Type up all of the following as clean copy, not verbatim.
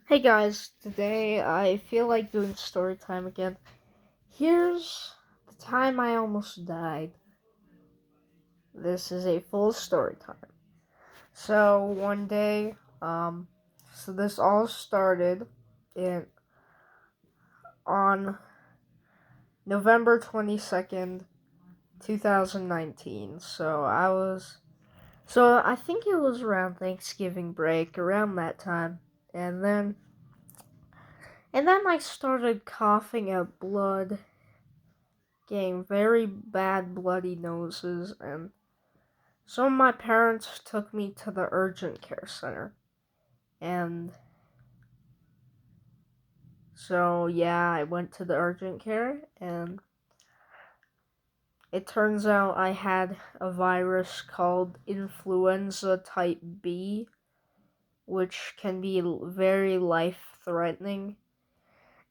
Hey guys, today I feel like doing story time again. Here's the time I almost died. This is a full story time. So one day, so this all started in on November 22nd, 2019. So I think it was around Thanksgiving break, around that time. And then I started coughing up blood, getting very bad bloody noses, and so my parents took me to the urgent care center. And so yeah, I went to the urgent care, and it turns out I had a virus called influenza type B, which can be very life threatening.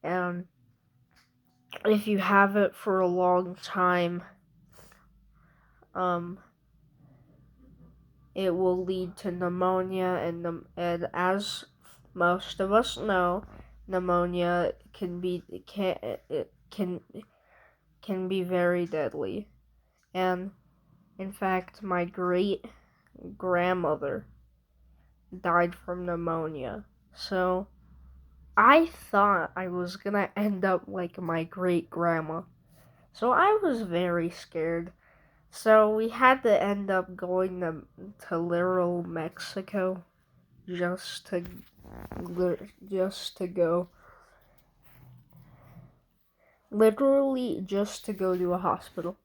And if you have it for a long time, um, it will lead to pneumonia, and as most of us know, pneumonia can be very deadly. And in fact, my great grandmother died from pneumonia. So I thought I was gonna end up like my great grandma. So I was very scared. So we had to end up going to literal Mexico just to just to go literally just to go to a hospital.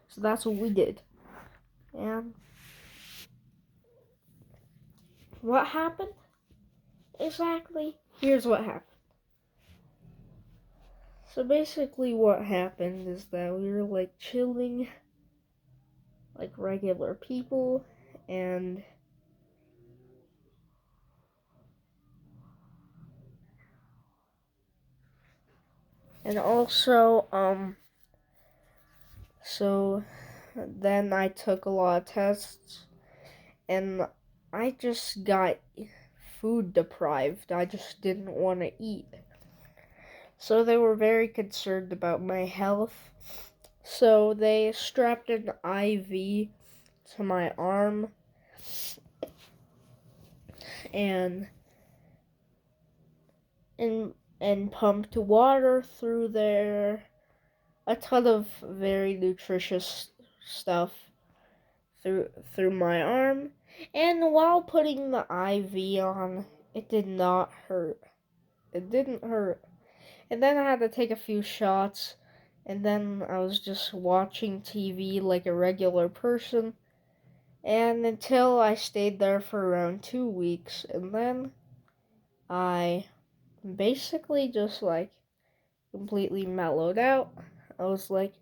So that's what we did. And what happened? Exactly. Here's what happened. So basically what happened is that we were like chilling like regular people, and also so then I took a lot of tests, and I just got food deprived. I just didn't want to eat. So they were very concerned about my health. So they strapped an IV to my arm, and and pumped water through there. A ton of very nutritious stuff through my arm. And while putting the IV on, it did not hurt. It didn't hurt. And then I had to take a few shots, and then I was just watching TV like a regular person, and until I stayed there for around 2 weeks, and then I basically just like completely mellowed out. I was like,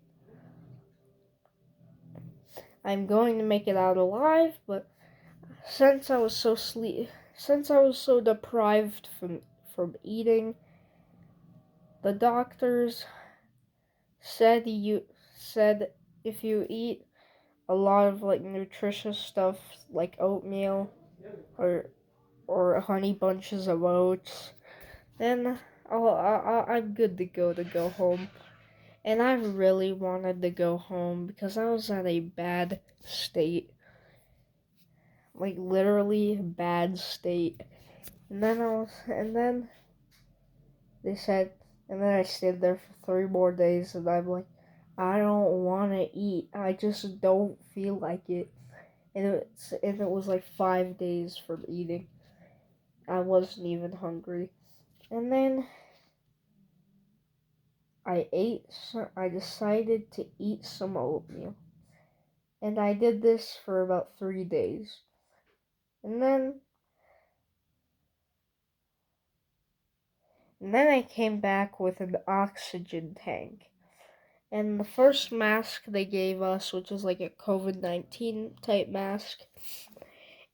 I'm going to make it out alive, but since I was so since I was so deprived from eating, the doctors said if you eat a lot of like nutritious stuff like oatmeal or honey bunches of oats, then I'm good to go home. And I really wanted to go home because I was at a bad state, like literally bad state. And then they said, and then I stayed there for 3 more days, and I'm like, I don't want to eat. I just don't feel like it. And it was like 5 days from eating. I wasn't even hungry. And then I decided to eat some oatmeal. And I did this for about 3 days. And then I came back with an oxygen tank. And the first mask they gave us, which was like a COVID-19 type mask,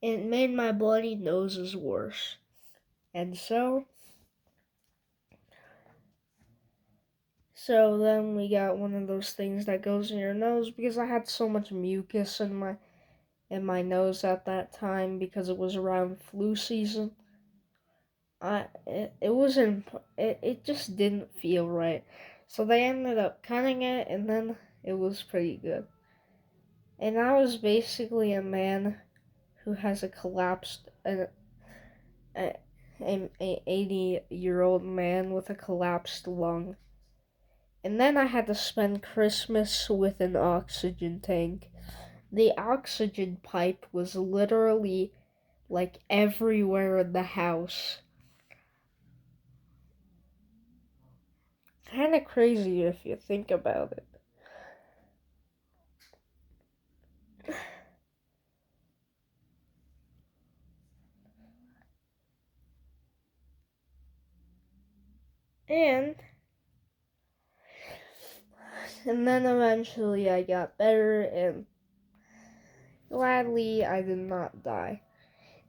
it made my bloody noses worse. And so then we got one of those things that goes in your nose because I had so much mucus in my nose at that time because it was around flu season. it wasn't, it just didn't feel right. So they ended up cutting it, and then it was pretty good. And I was basically a man who has a collapsed, a 80-year-old man with a collapsed lung. And then I had to spend Christmas with an oxygen tank. The oxygen pipe was literally like everywhere in the house. Kind of crazy if you think about it. And then eventually I got better, and gladly I did not die.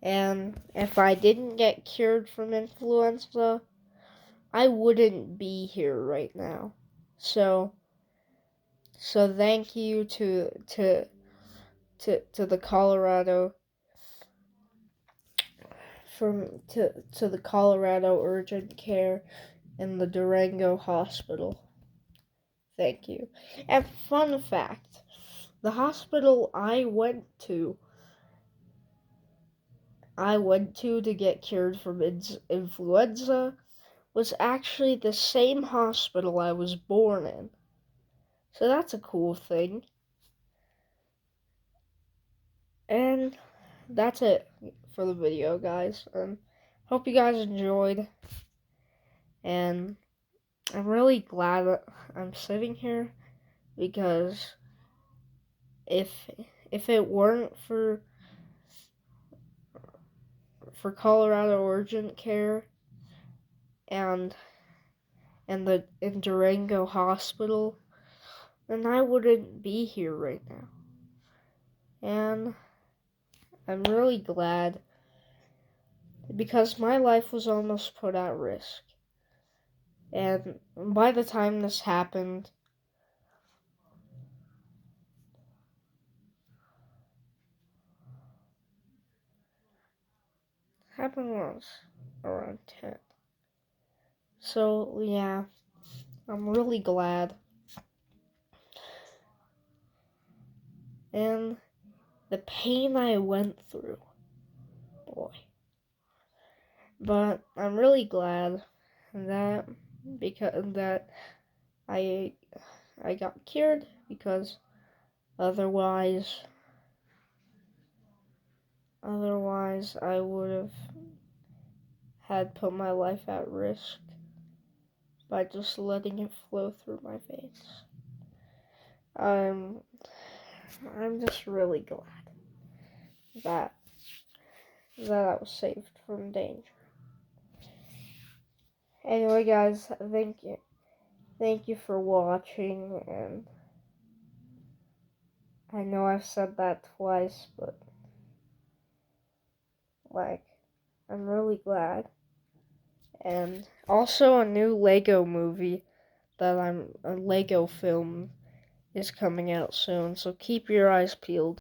And if I didn't get cured from influenza, I wouldn't be here right now. So thank you to the Colorado to the Colorado Urgent Care and the Durango Hospital. Thank you. And fun fact, the hospital I went to get cured from influenza was actually the same hospital I was born in. So that's a cool thing. And that's it for the video, guys. Hope you guys enjoyed. And I'm really glad that I'm sitting here, because if it weren't for Colorado Urgent Care and the Durango Hospital, then I wouldn't be here right now. And I'm really glad, because my life was almost put at risk. And by the time this happened, was around 10. So yeah, I'm really glad. And the pain I went through, boy. But I'm really glad that I got cured, because otherwise I would have had put my life at risk by just letting it flow through my veins. I'm just really glad that I was saved from danger. Anyway, guys, thank you for watching, and I know I've said that twice, but I'm really glad. And also, a new Lego movie a Lego film is coming out soon, so keep your eyes peeled.